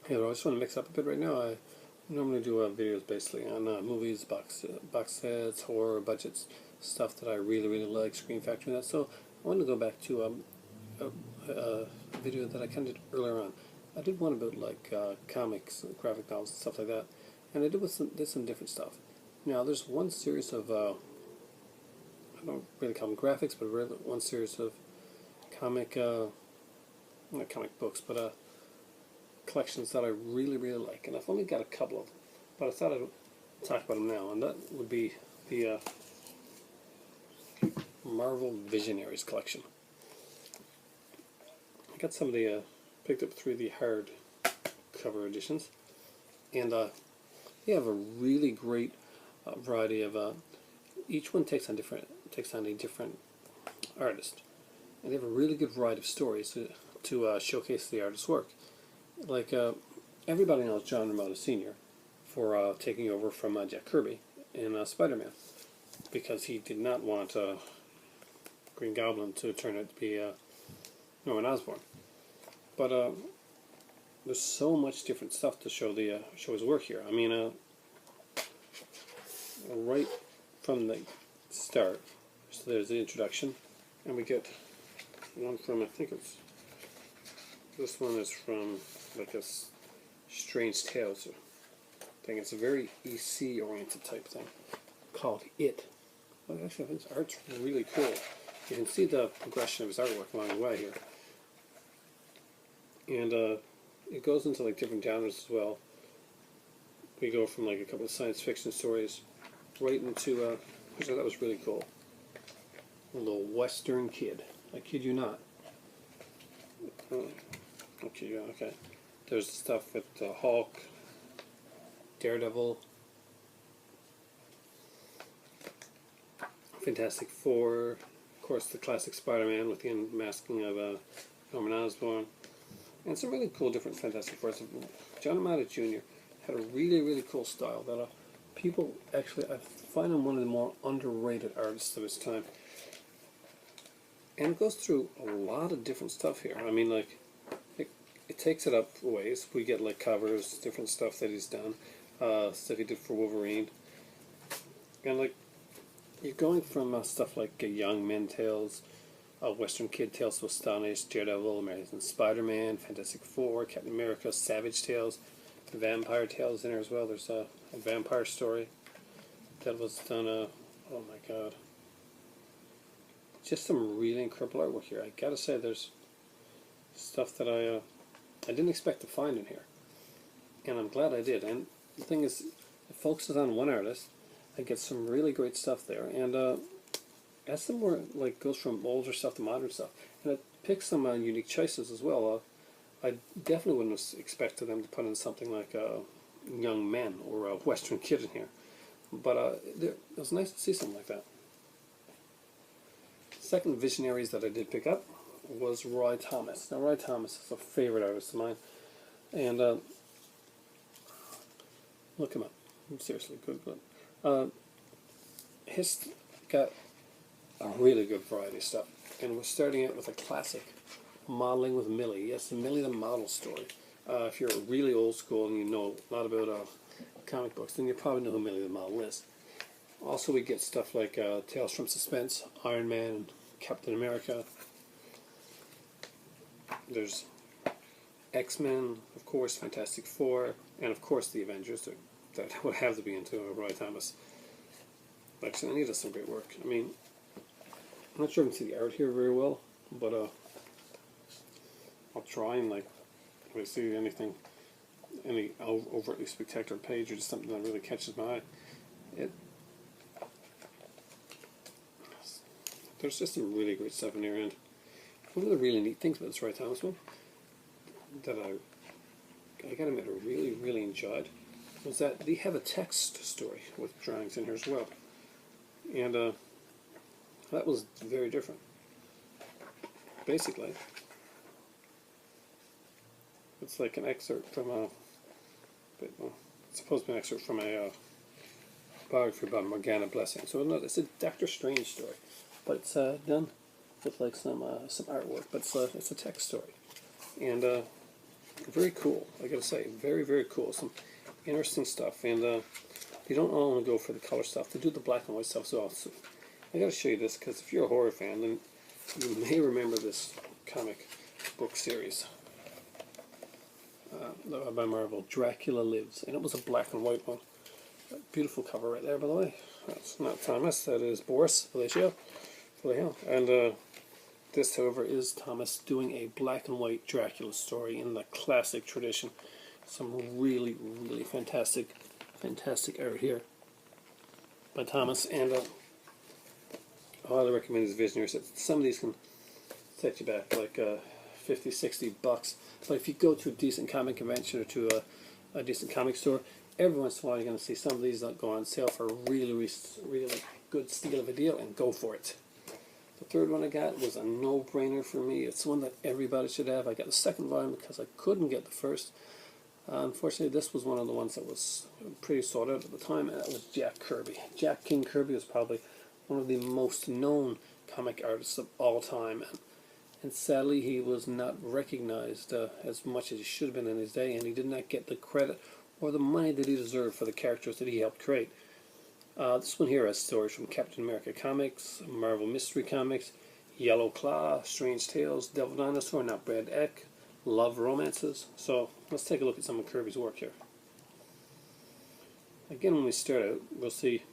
Hey, I just want to mix up a bit right now. I normally do videos basically on movies, box sets, horror, budgets, stuff that I really like, Screen Factory, and that. So I wanted to go back to a video that I kind of did earlier on. I did one about like comics, graphic novels, and stuff like that, and I did some different stuff. Now there's one series of I don't really call them graphics, but really one series of comic not comic books, but collections that I really like, and I've only got a couple of them, but I thought I'd talk about them now, and that would be the Marvel Visionaries collection. I got some of the picked up 3 of the hard cover editions, and they have a really great variety of each one takes on a different artist, and they have a really good variety of stories to showcase the artist's work. Like everybody knows John Romita Sr. for taking over from Jack Kirby in Spider-Man, because he did not want Green Goblin to turn out to be Norman Osborn. But there's so much different stuff to show his work here. I mean, right from the start, so there's the introduction, and we get one from, I think this one is from like a Strange Tales thing. It's a very EC oriented type thing called It. Well, actually, I think his art's really cool. You can see the progression of his artwork along the way here, and it goes into like different genres as well. We go from like a couple of science fiction stories right into which I thought was really cool. A little Western kid. I kid you not. Okay. There's stuff with Hulk, Daredevil, Fantastic Four, of course the classic Spider-Man with the unmasking of Norman Osborn, and some really cool different Fantastic Fours. John Romita Jr. had a really cool style that people actually, I find him one of the more underrated artists of his time. And it goes through a lot of different stuff here. I mean, like, it takes it up ways. We get like covers, different stuff that he's done, stuff he did for Wolverine, and like you're going from stuff like Young Men Tales, Western Kid Tales to Astonish, Daredevil, American Spider-Man, Fantastic Four, Captain America, Savage Tales, Vampire Tales in there as well. There's a vampire story that was done. Oh my God! Just some really incredible artwork here. I gotta say, there's stuff that I didn't expect to find in here, and I'm glad I did. And the thing is, it focuses on one artist. I get some really great stuff there, and as some more like goes from older stuff to modern stuff, and it picks some unique choices as well. I definitely wouldn't have expected them to put in something like Young Men or a Western Kid in here, but it was nice to see something like that. Second Visionaries that I did pick up was Roy Thomas. Now, Roy Thomas is a favorite artist of mine, and look him up. Seriously, good. He's got a really good variety of stuff, and we're starting it with a classic, Modeling with Millie. Yes, the Millie the Model story. If you're really old school and you know a lot about comic books, then you probably know who Millie the Model is. Also, we get stuff like Tales from Suspense, Iron Man, Captain America. There's X-Men, of course, Fantastic Four, and of course the Avengers that would have to be into Roy Thomas. Actually, and he does some great work. I mean, I'm not sure if you can see the art here very well, but I'll try and like, if I see any overtly spectacular page or just something that really catches my eye, there's just some really great stuff in there. And one of the really neat things about this Roy Thomas one that I gotta admit I really enjoyed was that they have a text story with drawings in here as well, and that was very different. Basically, it's like an excerpt from it's supposed to be an excerpt from a biography about Morgana Blessing. So it's a Doctor Strange story, but it's done with like some artwork, but it's a text story, and very cool. I gotta say, very, very cool. Some interesting stuff, and they don't all want to go for the color stuff. They do the black and white stuff as well. So I gotta show you this because if you're a horror fan, then you may remember this comic book series by Marvel, Dracula Lives, and it was a black and white one. Beautiful cover right there, by the way. That's not Thomas, that is Boris Vallejo. And this, however, is Thomas doing a black and white Dracula story in the classic tradition. Some really, really fantastic art here by Thomas, and I highly recommend these Visionaries. Some of these can set you back like $50-$60, but if you go to a decent comic convention or to a decent comic store, every once in a while you're going to see some of these that go on sale for a really, really good steal of a deal, and go for it. The third one I got was a no-brainer for me. It's one that everybody should have. I got the second volume because I couldn't get the first. Unfortunately, this was one of the ones that was pretty sought out at the time, and that was Jack Kirby. Jack King Kirby was probably one of the most known comic artists of all time, and sadly he was not recognized as much as he should have been in his day, and he did not get the credit or the money that he deserved for the characters that he helped create. This one here has stories from Captain America Comics, Marvel Mystery Comics, Yellow Claw, Strange Tales, Devil Dinosaur, Not Brand Eck, Love Romances. So let's take a look at some of Kirby's work here. Again, when we start out, we'll see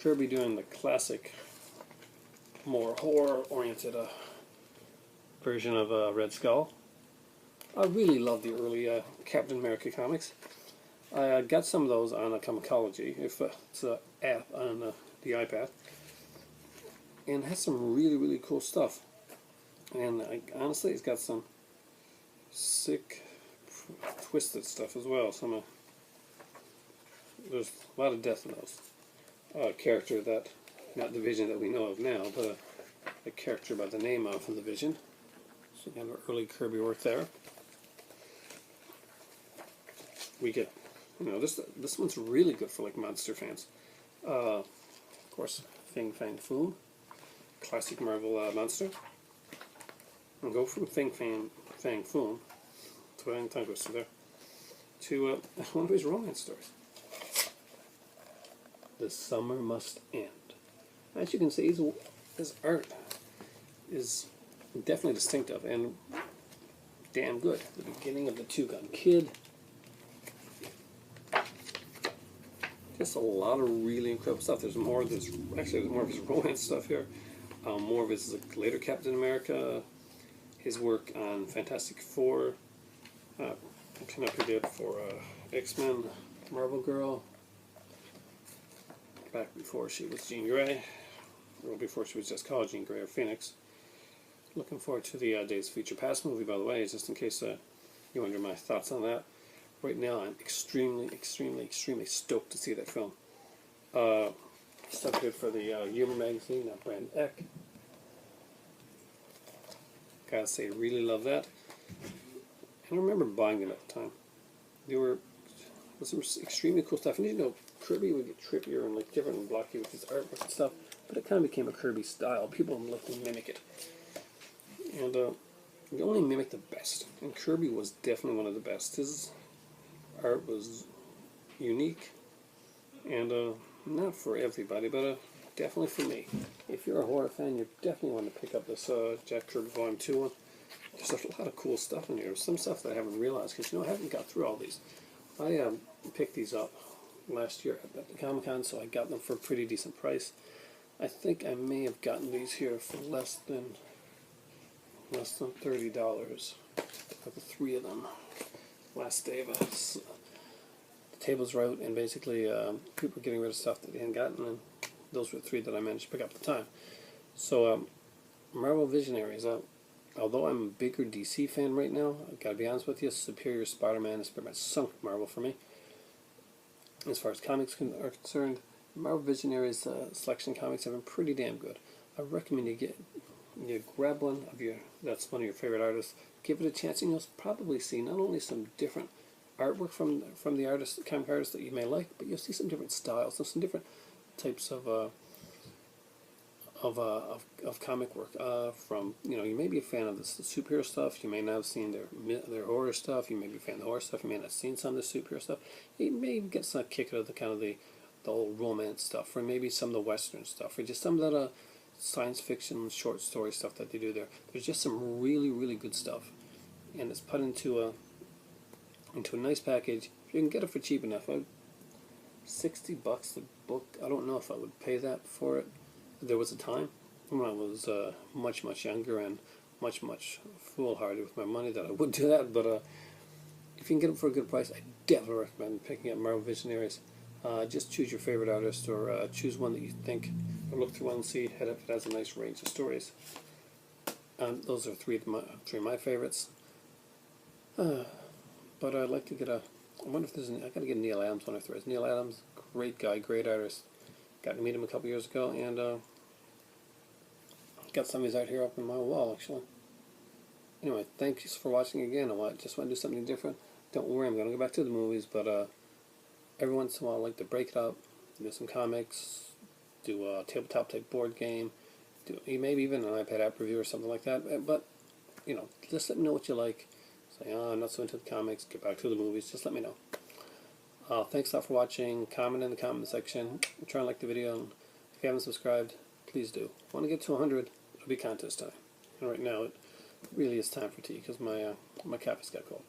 Kirby doing the classic, more horror-oriented version of Red Skull. I really love the early Captain America comics. I got some of those on a Comicology, if it's an app on the iPad, and it has some really, really cool stuff. And honestly, it's got some sick, twisted stuff as well. There's a lot of death in those. A character that, not the Vision that we know of now, but a character by the name of the Vision. So kind of early Kirby work there. We get, this one's really good for like monster fans. Of course, Fing Fang Foom, classic Marvel monster. And go from Fing Fang Foom, tongue twister there, to one of his romance stories. The Summer Must End. As you can see, his art is definitely distinctive and damn good. The beginning of the Two-Gun Kid. Just a lot of really incredible stuff. There's more of his romance stuff here. More of his later Captain America. His work on Fantastic Four. Pin-up he did for X-Men, Marvel Girl. Back before she was Jean Grey. Or before she was just called Jean Grey or Phoenix. Looking forward to the Days of Future Past movie, by the way, just in case you wonder my thoughts on that. Right now, I'm extremely stoked to see that film. Stuff good for the Humor magazine, Not Brand Eck. Gotta say, really love that. And I remember buying them at the time. They were some extremely cool stuff. And Kirby would get trippier and like different and blocky with his artwork and stuff, but it kind of became a Kirby style. People would look to mimic it. And you only mimic the best. And Kirby was definitely one of the best. His art was unique and not for everybody, but definitely for me. If you're a horror fan, you definitely want to pick up this Jack Kirby Volume 2 one. There's a lot of cool stuff in here. Some stuff that I haven't realized, because I haven't got through all these. I picked these up last year at the Comic-Con, so I got them for a pretty decent price. I think I may have gotten these here for less than $30 for the three of them. Last day of the tables were out, and basically people were getting rid of stuff that they hadn't gotten, and those were the three that I managed to pick up at the time. So Marvel Visionaries, although I'm a bigger DC fan right now, I've got to be honest with you, Superior Spider-Man has pretty much sunk Marvel for me. As far as comics are concerned, Marvel Visionaries selection comics have been pretty damn good. I recommend you grab one of that's one of your favorite artists, give it a chance, and you'll probably see not only some different artwork from the comic artists that you may like, but you'll see some different styles and some different types of of comic work. From you may be a fan of the superhero stuff. You may not have seen their horror stuff. You may be a fan of the horror stuff. You may not have seen some of the superhero stuff. You may get some kick out of the kind of the old romance stuff, or maybe some of the western stuff, or just some of that science fiction short story stuff that they do there. There's just some really really good stuff, and it's put into a nice package. If you can get it for cheap enough, $60 a book. I don't know if I would pay that for it. There was a time when I was much younger and much foolhardy with my money that I would do that. But if you can get it for a good price, I definitely recommend picking up Marvel Visionaries. Just choose your favorite artist, or choose one that you think, or look through one and see if it has a nice range of stories. Those are three of my favorites. But I'd like to get I wonder if there's I gotta get Neil Adams one if there is. Neil Adams, great guy, great artist. Got to meet him a couple years ago, and got some of his art here up on my wall, actually. Anyway, thanks for watching again. Just want to do something different. Don't worry, I'm going to go back to the movies, but every once in a while I like to break it up, do some comics, do a tabletop type board game, do maybe even an iPad app review or something like that. But, just let me know what you like. Say, I'm not so into the comics, get back to the movies, just let me know. Thanks a lot for watching. Comment in the comment section. Try and like the video. And if you haven't subscribed, please do. I want to get to 100. It'll be contest time. And right now, it really is time for tea because my coffee's got cold.